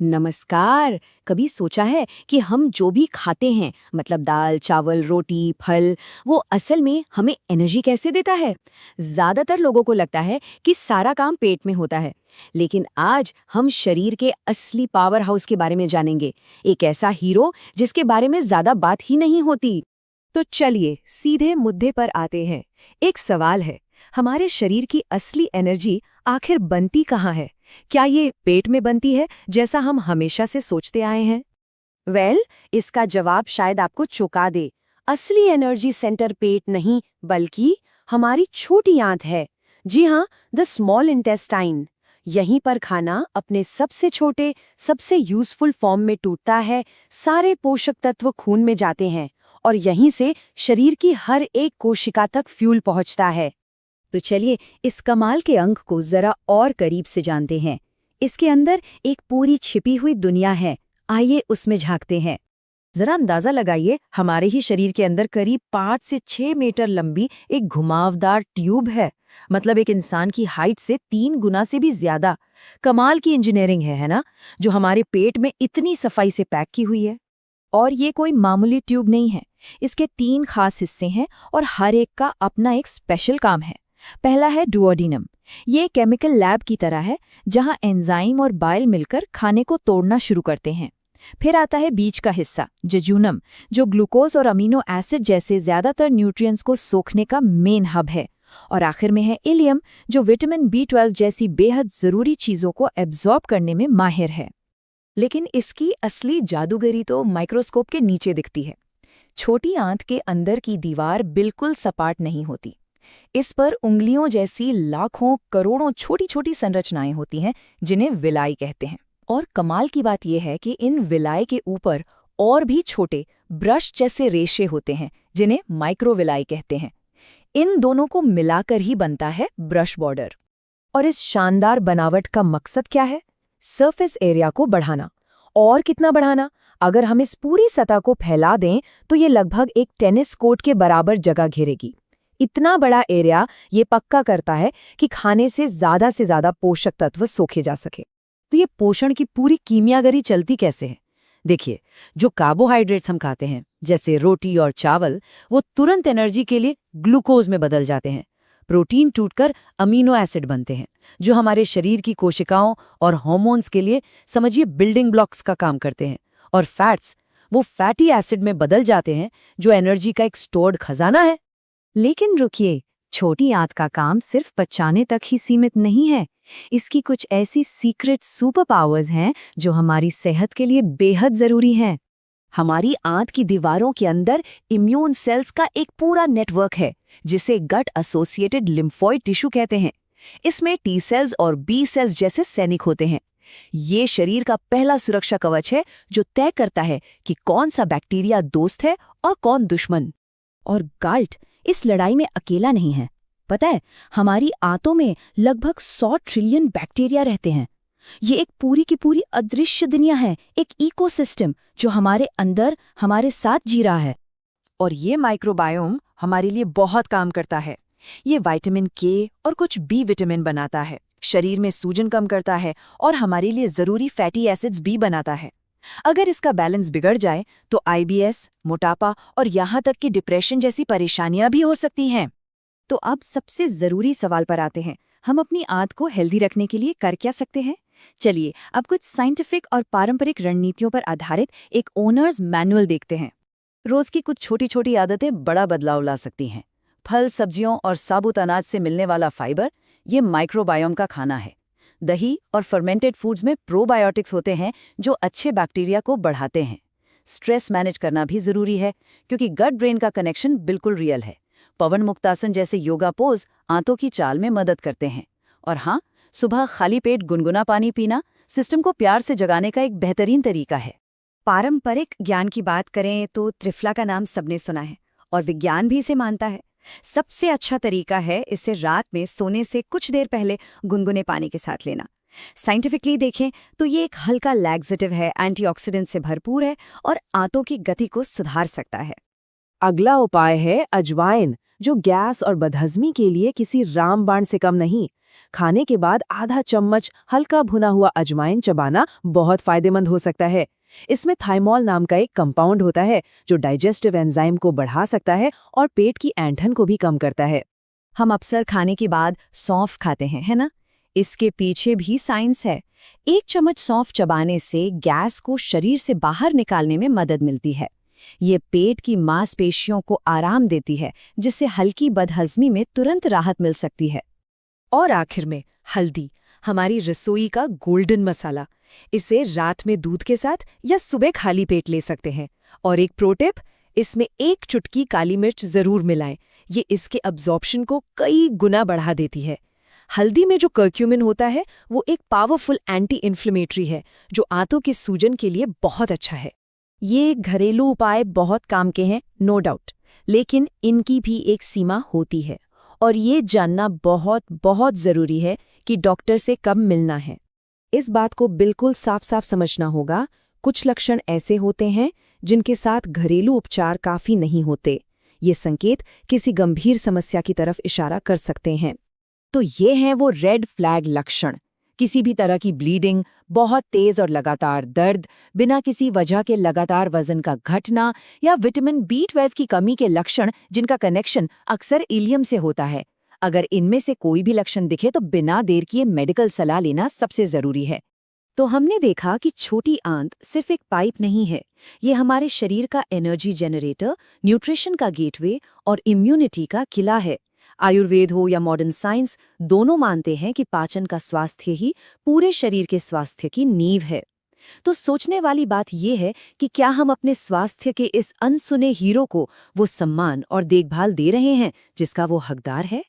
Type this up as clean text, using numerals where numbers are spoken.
नमस्कार। कभी सोचा है कि हम जो भी खाते हैं मतलब दाल चावल रोटी फल, वो असल में हमें एनर्जी कैसे देता है? ज्यादातर लोगों को लगता है कि सारा काम पेट में होता है, लेकिन आज हम शरीर के असली पावर हाउस के बारे में जानेंगे। एक ऐसा हीरो जिसके बारे में ज्यादा बात ही नहीं होती। तो चलिए सीधे मुद्दे पर आते हैं। एक सवाल है, हमारे शरीर की असली एनर्जी आखिर बनती कहाँ है? क्या ये पेट में बनती है जैसा हम हमेशा से सोचते आए हैं? इसका जवाब शायद आपको चौंका दे। असली एनर्जी सेंटर पेट नहीं, बल्कि हमारी छोटी आंत है। जी हाँ, द स्मॉल इंटेस्टाइन। यहीं पर खाना अपने सबसे छोटे, सबसे यूजफुल फॉर्म में टूटता है, सारे पोषक तत्व खून में जाते हैं और यहीं से शरीर की हर एक कोशिका तक फ्यूल पहुंचता है। तो चलिए इस कमाल के अंक को जरा और करीब से जानते हैं। इसके अंदर एक पूरी छिपी हुई दुनिया है, आइए उसमें झांकते हैं। जरा अंदाजा लगाइए, हमारे ही शरीर के अंदर करीब 5 से 6 मीटर लंबी एक घुमावदार ट्यूब है। मतलब एक इंसान की हाइट से 3 गुना से भी ज्यादा। कमाल की इंजीनियरिंग है ना? जो हमारे पेट में इतनी सफाई से पैक की हुई है। और ये कोई मामूली ट्यूब नहीं है। इसके 3 खास हिस्से हैं और हर एक का अपना एक स्पेशल काम है। पहला है डुओडिनम। ये केमिकल लैब की तरह है, जहां एंजाइम और बाइल मिलकर खाने को तोड़ना शुरू करते हैं। फिर आता है बीच का हिस्सा जेजूनम, जो ग्लूकोज और अमीनो एसिड जैसे ज्यादातर न्यूट्रिएंट्स को सोखने का मेन हब है। और आखिर में है इलियम, जो विटामिन B12 जैसी बेहद जरूरी चीजों को एब्जॉर्ब करने में माहिर है। लेकिन इसकी असली जादूगरी तो माइक्रोस्कोप के नीचे दिखती है। छोटी आंत के अंदर की दीवार बिल्कुल सपाट नहीं होती। इस पर उंगलियों जैसी लाखों करोड़ों छोटी छोटी संरचनाएं होती हैं, जिन्हें विलाई कहते हैं। और कमाल की बात यह है कि इन विलाई के ऊपर और भी छोटे ब्रश जैसे रेशे होते हैं, जिन्हें माइक्रोविलाई कहते हैं। इन दोनों को मिलाकर ही बनता है ब्रश बॉर्डर। और इस शानदार बनावट का मकसद क्या है? सरफेस एरिया को बढ़ाना। और कितना बढ़ाना? अगर हम इस पूरी सतह को फैला दें तो ये लगभग एक टेनिस कोर्ट के बराबर जगह घेरेगी। इतना बड़ा एरिया ये पक्का करता है कि खाने से ज्यादा पोषक तत्व सोखे जा सके। तो ये पोषण की पूरी कीमियागरी चलती कैसे है? देखिए, जो कार्बोहाइड्रेट्स हम खाते हैं जैसे रोटी और चावल, वो तुरंत एनर्जी के लिए ग्लूकोज में बदल जाते हैं। प्रोटीन टूटकर अमीनो एसिड बनते हैं, जो हमारे शरीर की कोशिकाओं और हार्मोन्स के लिए समझिए बिल्डिंग ब्लॉक्स का काम करते हैं। और फैट्स, वो फैटी एसिड में बदल जाते हैं, जो एनर्जी का एक स्टोर्ड खजाना है। लेकिन रुकिए, छोटी आंत का काम सिर्फ पचाने तक ही सीमित नहीं है। इसकी कुछ ऐसी सीक्रेट सुपर पावर्स हैं जो हमारी सेहत के लिए बेहद जरूरी हैं। हमारी आंत की दीवारों के अंदर इम्यून सेल्स का एक पूरा नेटवर्क है, जिसे गट एसोसिएटेड लिम्फोइड टिश्यू कहते हैं। इसमें टी सेल्स और बी सेल्स जैसे सैनिक होते हैं। ये शरीर का पहला सुरक्षा कवच है, जो तय करता है कि कौन सा बैक्टीरिया दोस्त है और कौन दुश्मन। और गाल्ट इस लड़ाई में अकेला नहीं है। पता है, हमारी आंतों में लगभग 100 ट्रिलियन बैक्टीरिया रहते हैं। ये एक पूरी की पूरी अदृश्य दुनिया है, एक इकोसिस्टम जो हमारे अंदर हमारे साथ जी रहा है। और ये माइक्रोबायोम हमारे लिए बहुत काम करता है। ये विटामिन के और कुछ बी विटामिन बनाता है, शरीर में सूजन कम करता है और हमारे लिए जरूरी फैटी एसिड्स भी बनाता है। अगर इसका बैलेंस बिगड़ जाए तो आईबीएस, मोटापा और यहाँ तक कि डिप्रेशन जैसी परेशानियां भी हो सकती हैं। तो अब सबसे जरूरी सवाल पर आते हैं, हम अपनी आंत को हेल्दी रखने के लिए कर क्या सकते हैं? चलिए अब कुछ साइंटिफिक और पारंपरिक रणनीतियों पर आधारित एक ओनर्स मैनुअल देखते हैं। रोज की कुछ छोटी छोटी आदतें बड़ा बदलाव ला सकती हैं। फल, सब्जियों और साबुत अनाज से मिलने वाला फाइबर, ये माइक्रोबायोम का खाना है। दही और फर्मेंटेड फूड्स में प्रोबायोटिक्स होते हैं, जो अच्छे बैक्टीरिया को बढ़ाते हैं। स्ट्रेस मैनेज करना भी जरूरी है, क्योंकि गट ब्रेन का कनेक्शन बिल्कुल रियल है। पवन मुक्तासन जैसे योगा पोज आंतों की चाल में मदद करते हैं। और हाँ, सुबह खाली पेट गुनगुना पानी पीना सिस्टम को प्यार से जगाने का एक बेहतरीन तरीका है। पारंपरिक ज्ञान की बात करें तो त्रिफला का नाम सबने सुना है, और विज्ञान भी इसे मानता है। सबसे अच्छा तरीका है इसे रात में सोने से कुछ देर पहले गुनगुने पानी के साथ लेना। साइंटिफिकली देखें तो ये एक हल्का लैक्सेटिव है, एंटीऑक्सीडेंट से भरपूर है और आंतों की गति को सुधार सकता है। अगला उपाय है अजवाइन, जो गैस और बदहजमी के लिए किसी रामबाण से कम नहीं। खाने के बाद आधा चम्मच हल्का भुना हुआ अजवाइन चबाना बहुत फायदेमंद हो सकता है। इसमें थाइमोल नाम का एक कंपाउंड होता है जो डाइजेस्टिव एंजाइम को बढ़ा सकता है और पेट की ऐंठन को भी कम करता है। हम अक्सर खाने के बाद सौंफ खाते हैं, है ना? इसके पीछे भी साइंस है। 1 चम्मच सौंफ चबाने से गैस को शरीर से बाहर निकालने में मदद मिलती है। ये पेट की मांसपेशियों को आराम देती है, जिससे हल्की बदहजमी में तुरंत राहत मिल सकती है। और आखिर में हल्दी, हमारी रसोई का गोल्डन मसाला। इसे रात में दूध के साथ या सुबह खाली पेट ले सकते हैं। और एक प्रो टिप, इसमें 1 चुटकी काली मिर्च जरूर मिलाएं। ये इसके अब्जॉर्प्शन को कई गुना बढ़ा देती है। हल्दी में जो कर्क्यूमिन होता है वो एक पावरफुल एंटी इन्फ्लेमेटरी है जो आंतों के सूजन के लिए बहुत अच्छा है। ये घरेलू उपाय बहुत काम के हैं, नो डाउट, लेकिन इनकी भी एक सीमा होती है और ये जानना बहुत बहुत ज़रूरी है कि डॉक्टर से कब मिलना है। इस बात को बिल्कुल साफ साफ समझना होगा। कुछ लक्षण ऐसे होते हैं जिनके साथ घरेलू उपचार काफ़ी नहीं होते। ये संकेत किसी गंभीर समस्या की तरफ इशारा कर सकते हैं। तो ये हैं वो रेड फ्लैग लक्षण। किसी भी तरह की ब्लीडिंग, बहुत तेज और लगातार दर्द, बिना किसी वजह के लगातार वजन का घटना या विटामिन B12 की कमी के लक्षण जिनका कनेक्शन अक्सर इलियम से होता है। अगर इनमें से कोई भी लक्षण दिखे तो बिना देर किए मेडिकल सलाह लेना सबसे जरूरी है। तो हमने देखा कि छोटी आंत सिर्फ एक पाइप नहीं है, ये हमारे शरीर का एनर्जी जनरेटर, न्यूट्रिशन का गेटवे और इम्यूनिटी का किला है। आयुर्वेद हो या मॉडर्न साइंस, दोनों मानते हैं कि पाचन का स्वास्थ्य ही पूरे शरीर के स्वास्थ्य की नींव है। तो सोचने वाली बात यह है कि क्या हम अपने स्वास्थ्य के इस अनसुने हीरो को वो सम्मान और देखभाल दे रहे हैं जिसका वो हकदार है?